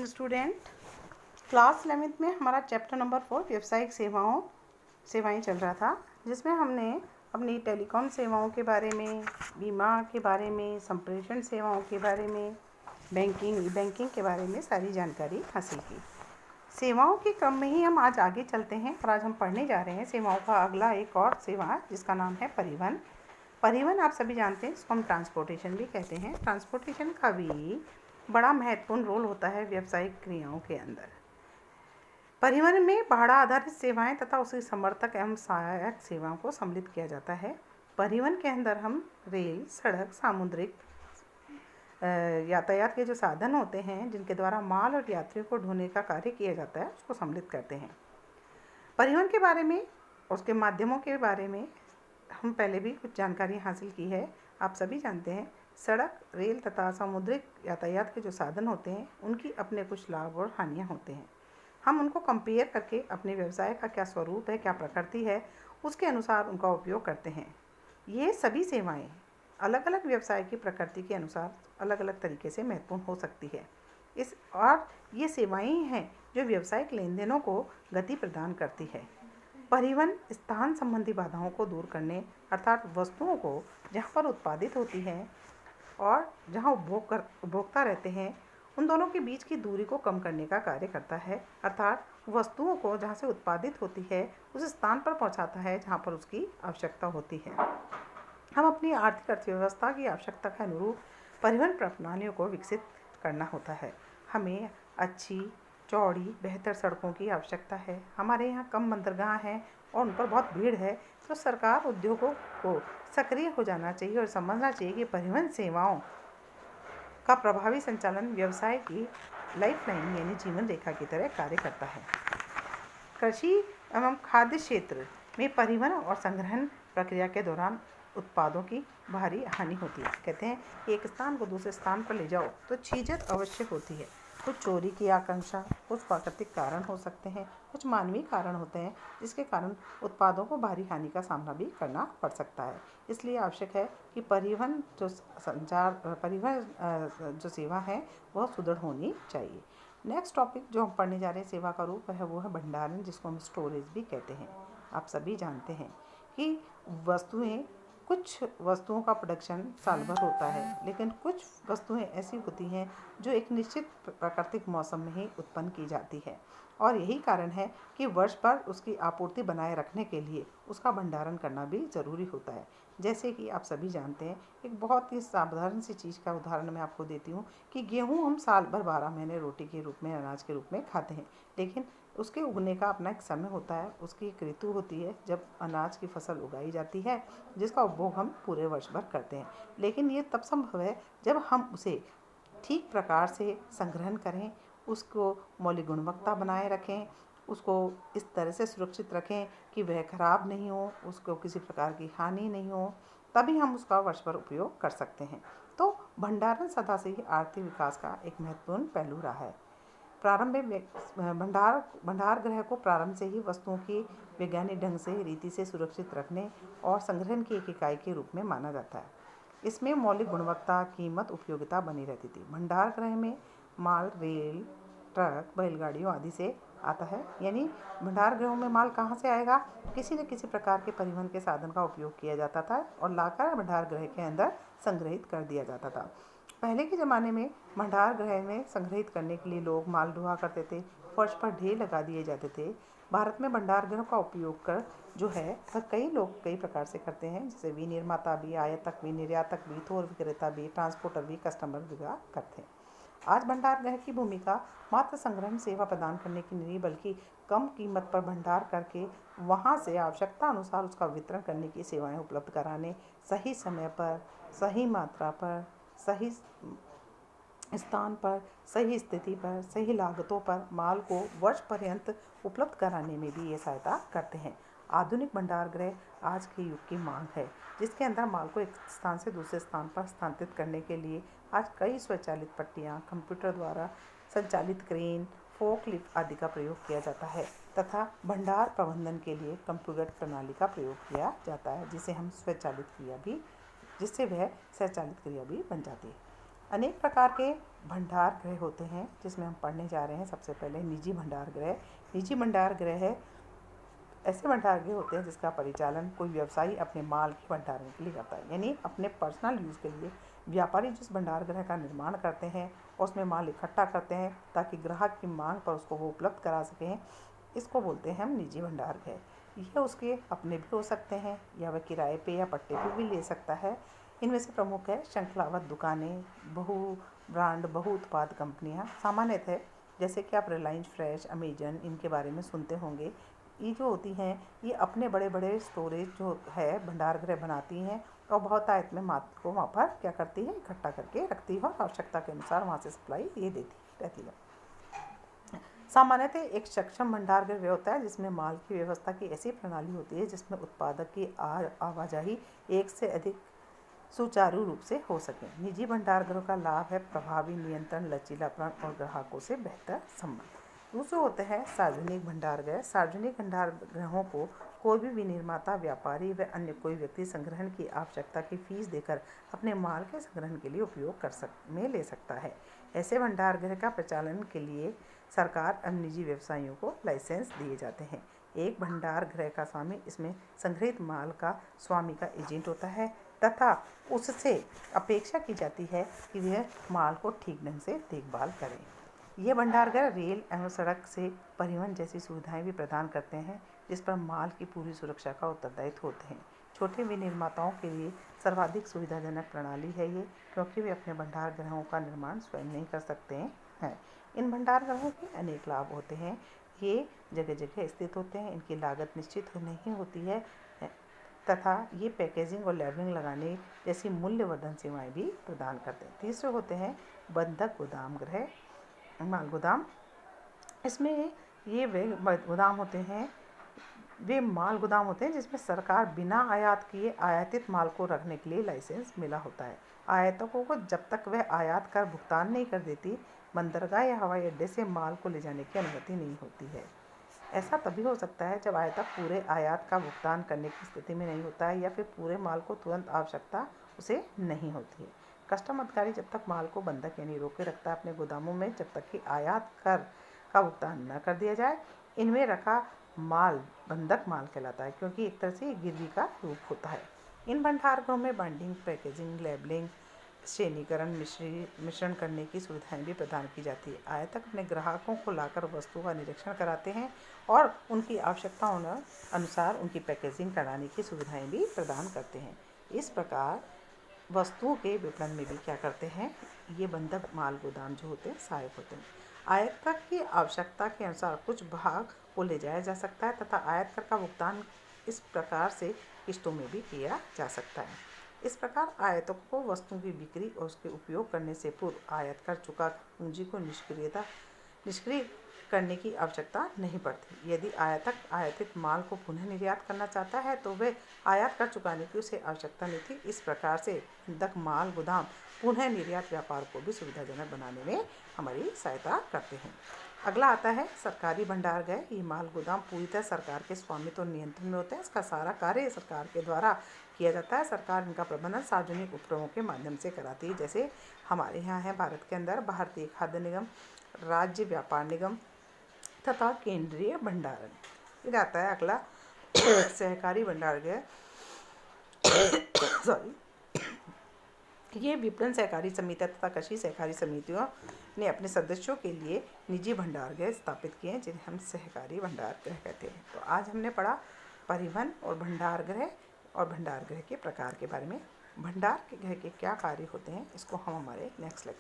Student. Class 11th में हमारा chapter number 4 व्यावसायिक सेवाएं चल रहा था, जिसमें हमने अपनी टेलीकॉम सेवाओं के बारे में, बीमा के बारे में, संप्रेषण सेवाओं के बारे में, बैंकिंग के बारे में सारी जानकारी हासिल की। सेवाओं के क्रम में ही हम आज आगे चलते हैं और आज हम पढ़ने जा रहे हैं सेवाओं का अगला एक और सेवा, जिसका नाम है परिवहन। परिवहन आप सभी जानते हैं, इसको हम ट्रांसपोर्टेशन भी कहते हैं। ट्रांसपोर्टेशन का भी बड़ा महत्वपूर्ण रोल होता है व्यावसायिक क्रियाओं के अंदर। परिवहन में भाड़ा आधारित सेवाएं तथा उसकी समर्थक एवं सहायक सेवाओं को सम्मिलित किया जाता है। परिवहन के अंदर हम रेल, सड़क, सामुद्रिक यातायात के जो साधन होते हैं, जिनके द्वारा माल और यात्रियों को ढोने का कार्य किया जाता है, उसको सम्मिलित करते हैं। परिवहन के बारे में, उसके माध्यमों के बारे में हम पहले भी कुछ जानकारी हासिल की है। आप सभी जानते हैं, सड़क, रेल तथा सामुद्रिक यातायात के जो साधन होते हैं, उनकी अपने कुछ लाभ और हानियाँ होते हैं। हम उनको कंपेयर करके अपने व्यवसाय का क्या स्वरूप है, क्या प्रकृति है, उसके अनुसार उनका उपयोग करते हैं। ये सभी सेवाएं अलग अलग व्यवसाय की प्रकृति के अनुसार अलग अलग तरीके से महत्वपूर्ण हो सकती है। और ये सेवाएं हैं जो व्यावसायिक लेन देनों को गति प्रदान करती है। परिवहन स्थान संबंधी बाधाओं को दूर करने, अर्थात वस्तुओं को जहाँ पर उत्पादित होती है और जहाँ उपभोक्ता रहते हैं, उन दोनों के बीच की दूरी को कम करने का कार्य करता है। अर्थात वस्तुओं को जहाँ से उत्पादित होती है उस स्थान पर पहुँचाता है जहाँ पर उसकी आवश्यकता होती है। हम अपनी आर्थिक अर्थव्यवस्था की आवश्यकता के अनुरूप परिवहन प्रणालियों को विकसित करना होता है। हमें अच्छी, चौड़ी, बेहतर सड़कों की आवश्यकता है। हमारे यहाँ कम बंदरगाह हैं और उन पर बहुत भीड़ है, तो सरकार उद्योगों को सक्रिय हो जाना चाहिए और समझना चाहिए कि परिवहन सेवाओं का प्रभावी संचालन व्यवसाय की लाइफलाइन यानी जीवन रेखा की तरह कार्य करता है। कृषि एवं खाद्य क्षेत्र में परिवहन और संग्रहण प्रक्रिया के दौरान उत्पादों की भारी हानि होती है। कहते हैं कि एक स्थान को दूसरे स्थान पर ले जाओ तो झीझक अवश्य होती है। कुछ चोरी की आकांक्षा, कुछ प्राकृतिक कारण हो सकते हैं, कुछ मानवीय कारण होते हैं, जिसके कारण उत्पादों को भारी हानि का सामना भी करना पड़ सकता है। इसलिए आवश्यक है कि परिवहन जो सेवा है वह सुदृढ़ होनी चाहिए। नेक्स्ट टॉपिक जो हम पढ़ने जा रहे हैं सेवा का रूप है, वो है भंडारण, जिसको हम स्टोरेज भी कहते हैं। आप सभी जानते हैं कि कुछ वस्तुओं का प्रोडक्शन साल भर होता है, लेकिन कुछ वस्तुएं ऐसी होती हैं जो एक निश्चित प्राकृतिक मौसम में ही उत्पन्न की जाती है, और यही कारण है कि वर्ष भर उसकी आपूर्ति बनाए रखने के लिए उसका भंडारण करना भी ज़रूरी होता है। जैसे कि आप सभी जानते हैं, एक बहुत ही साधारण सी चीज़ का उदाहरण मैं आपको देती हूँ कि गेहूँ हम साल भर 12 महीने रोटी के रूप में, अनाज के रूप में खाते हैं, लेकिन उसके उगने का अपना एक समय होता है, उसकी एक ऋतु होती है जब अनाज की फसल उगाई जाती है, जिसका उपभोग हम पूरे वर्ष भर करते हैं। लेकिन ये तब संभव है जब हम उसे ठीक प्रकार से संग्रहण करें, उसको मौलिक गुणवत्ता बनाए रखें, उसको इस तरह से सुरक्षित रखें कि वह खराब नहीं हो, उसको किसी प्रकार की हानि नहीं हो, तभी हम उसका वर्ष भर उपयोग कर सकते हैं। तो भंडारण सदा से ही आर्थिक विकास का एक महत्वपूर्ण पहलू रहा है। प्रारंभ में भंडार गृह को प्रारंभ से ही वस्तुओं की वैज्ञानिक ढंग से, रीति से सुरक्षित रखने और संग्रहण की एक इकाई के रूप में माना जाता है। इसमें मौलिक गुणवत्ता, कीमत, उपयोगिता बनी रहती थी। भंडार गृह में माल रेल, ट्रक, बैलगाड़ियों आदि से आता है। यानी भंडार गृहों में माल कहाँ से आएगा? किसी न किसी प्रकार के परिवहन के साधन का उपयोग किया जाता था और लाकर भंडार गृह के अंदर संग्रहित कर दिया जाता था। पहले के ज़माने में भंडार गृह में संग्रहित करने के लिए लोग माल ढोआ करते थे, फर्श पर ढेर लगा दिए जाते थे। भारत में भंडार गृह का उपयोग कर जो है वह कई लोग कई प्रकार से करते हैं, जैसे विनिर्माता भी, आयातक भी, निर्यातक भी, थोक विक्रेता भी, ट्रांसपोर्टर भी, कस्टमर भी करते हैं। आज भंडार गृह की भूमिका मात्र संग्रहण सेवा प्रदान करने की नहीं, बल्कि कम कीमत पर भंडार करके वहाँ से आवश्यकता अनुसार उसका वितरण करने की सेवाएं उपलब्ध कराने, सही समय पर, सही मात्रा पर, सही स्थान पर, सही स्थिति पर, सही लागतों पर माल को वर्ष पर्यंत उपलब्ध कराने में भी ये सहायता करते हैं। आधुनिक भंडार गृह आज के युग की मांग है, जिसके अंदर माल को एक स्थान से दूसरे स्थान पर स्थानांतरित करने के लिए आज कई स्वचालित पट्टियाँ, कंप्यूटर द्वारा संचालित क्रेन, फोर्कलिफ्ट आदि का प्रयोग किया जाता है तथा भंडार प्रबंधन के लिए कंप्यूटर प्रणाली का प्रयोग किया जाता है, जिससे वह स्वचालित क्रिया भी बन जाती है। अनेक प्रकार के भंडार गृह होते हैं जिसमें हम पढ़ने जा रहे हैं। सबसे पहले निजी भंडार गृह। निजी भंडार गृह ऐसे भंडार गृह होते हैं जिसका परिचालन कोई व्यवसायी अपने माल के भंडारण के लिए करता है, यानी अपने पर्सनल यूज़ के लिए व्यापारी जिस भंडार गृह का निर्माण करते हैं और उसमें माल इकट्ठा करते हैं ताकि ग्राहक की मांग पर उसको वो उपलब्ध करा सकें, इसको बोलते हैं हम निजी भंडार गृह। यह उसके अपने भी हो सकते हैं या वह किराए पे या पट्टे पे भी ले सकता है। इनमें से प्रमुख है श्रृंखलाबद्ध दुकानें, बहु ब्रांड बहु उत्पाद कंपनियां। सामान्यतः जैसे कि आप रिलायंस फ्रेश, अमेजन, इनके बारे में सुनते होंगे। ये जो होती हैं ये अपने बड़े बड़े स्टोरेज जो है भंडार गृह बनाती हैं और बहुत आयत में माल को वहाँ पर क्या करती है, इकट्ठा करके रखती है और आवश्यकता के अनुसार वहाँ से सप्लाई ये देती रहती है। सामान्यतः एक सक्षम भंडार गृह होता है जिसमें माल की व्यवस्था की ऐसी प्रणाली होती है जिसमें उत्पादक की आवाजाही एक से अधिक सुचारू रूप से हो सके। निजी भंडार गृह का लाभ है प्रभावी नियंत्रण, लचीलापन और ग्राहकों से बेहतर संबंध। दूसरे होते हैं सार्वजनिक भंडार गृह। सार्वजनिक भंडार गृहों को कोई भी विनिर्माता, व्यापारी व अन्य कोई व्यक्ति संग्रहण की आवश्यकता की फीस देकर अपने माल के संग्रहण के लिए उपयोग में ले सकता है। ऐसे भंडार गृह का प्रचालन के लिए सरकार और निजी व्यवसायियों को लाइसेंस दिए जाते हैं। एक भंडार गृह का स्वामी इसमें संग्रहित माल का स्वामी का एजेंट होता है तथा उससे अपेक्षा की जाती है कि वह माल को ठीक ढंग से देखभाल करें। ये भंडार गृह रेल एवं सड़क से परिवहन जैसी सुविधाएं भी प्रदान करते हैं जिस पर माल की पूरी सुरक्षा का उत्तरदायित्व होते हैं। छोटे विनिर्माताओं के लिए सर्वाधिक सुविधाजनक प्रणाली है ये, क्योंकि वे अपने भंडार गृहों का निर्माण स्वयं नहीं कर सकते हैं। इन भंडार गृहों के अनेक लाभ होते हैं। ये जगह जगह स्थित होते हैं, इनकी लागत निश्चित नहीं होती है तथा ये पैकेजिंग और लेबलिंग लगाने जैसी मूल्यवर्धन सेवाएं भी प्रदान करते हैं। तीसरे होते हैं बंधक गोदाम गृह, माल गोदाम। इसमें ये वे गोदाम होते हैं, वे माल गोदाम होते हैं जिसमें सरकार बिना आयात किए आयातित माल को रखने के लिए लाइसेंस मिला होता है। आयातकों को जब तक वह आयात कर भुगतान नहीं कर देती, बंदरगाह या हवाई अड्डे से माल को ले जाने की अनुमति नहीं होती है। ऐसा तभी हो सकता है जब आयातक पूरे आयात का भुगतान करने की स्थिति में नहीं होता है या फिर पूरे माल को तुरंत आवश्यकता उसे नहीं होती है। कस्टम अधिकारी जब तक माल को बंधक यानी रोके रखता है अपने गोदामों में, जब तक कि आयात कर का भुगतान न कर दिया जाए। इनमें रखा माल बंधक माल कहलाता है क्योंकि एक तरह से गिरवी का रूप होता है। इन भंडारगृहों में बाइंडिंग, पैकेजिंग, लेबलिंग, श्रेणीकरण, मिश्रण करने की सुविधाएं भी प्रदान की जाती है। आयातक अपने ग्राहकों को लाकर वस्तुओं का निरीक्षण कराते हैं और उनकी आवश्यकताओं अनुसार उनकी पैकेजिंग कराने की सुविधाएं भी प्रदान करते हैं। इस प्रकार वस्तुओं के विपणन में भी क्या करते हैं, ये बंधक माल गोदाम जो होते हैं सहायक होते हैं। आयातक की आवश्यकता के अनुसार कुछ भाग को ले जाया जा सकता है तथा आयात कर का भुगतान इस प्रकार से किस्तों में भी किया जा सकता है। इस प्रकार आयातकों को वस्तुओं की बिक्री और उसके उपयोग करने से पूर्व आयात कर चुका पूंजी को निष्क्रिय करने की आवश्यकता नहीं पड़ती। यदि आयातक आयातित माल को पुनः निर्यात करना चाहता है तो वह आयात कर चुकाने की उसे आवश्यकता नहीं थी। इस प्रकार से बंधक माल गोदाम पुनः निर्यात व्यापार को भी सुविधाजनक बनाने में हमारी सहायता करते हैं। अगला आता है सरकारी भंडार गृह। ये माल गोदाम पूरी तरह सरकार के स्वामित्व और नियंत्रण में होते हैं। इसका सारा कार्य सरकार के द्वारा किया जाता है। सरकार इनका प्रबंधन सार्वजनिक उपक्रमों के माध्यम से कराती है। जैसे हमारे यहाँ है भारत के अंदर भारतीय खाद्य निगम, राज्य व्यापार निगम तथा केंद्रीय भंडारण। फिर आता है अगला सहकारी भंडार गृह। ये विपणन सहकारी समिति तथा कृषि सहकारी समितियों ने अपने सदस्यों के लिए निजी भंडार गृह स्थापित किए हैं जिन्हें हम सहकारी भंडार गृह कहते हैं। तो आज हमने पढ़ा परिवहन और भंडार गृह के प्रकार के बारे में। भंडार के गृह के क्या कार्य होते हैं इसको हम हमारे नेक्स्ट लेक्चर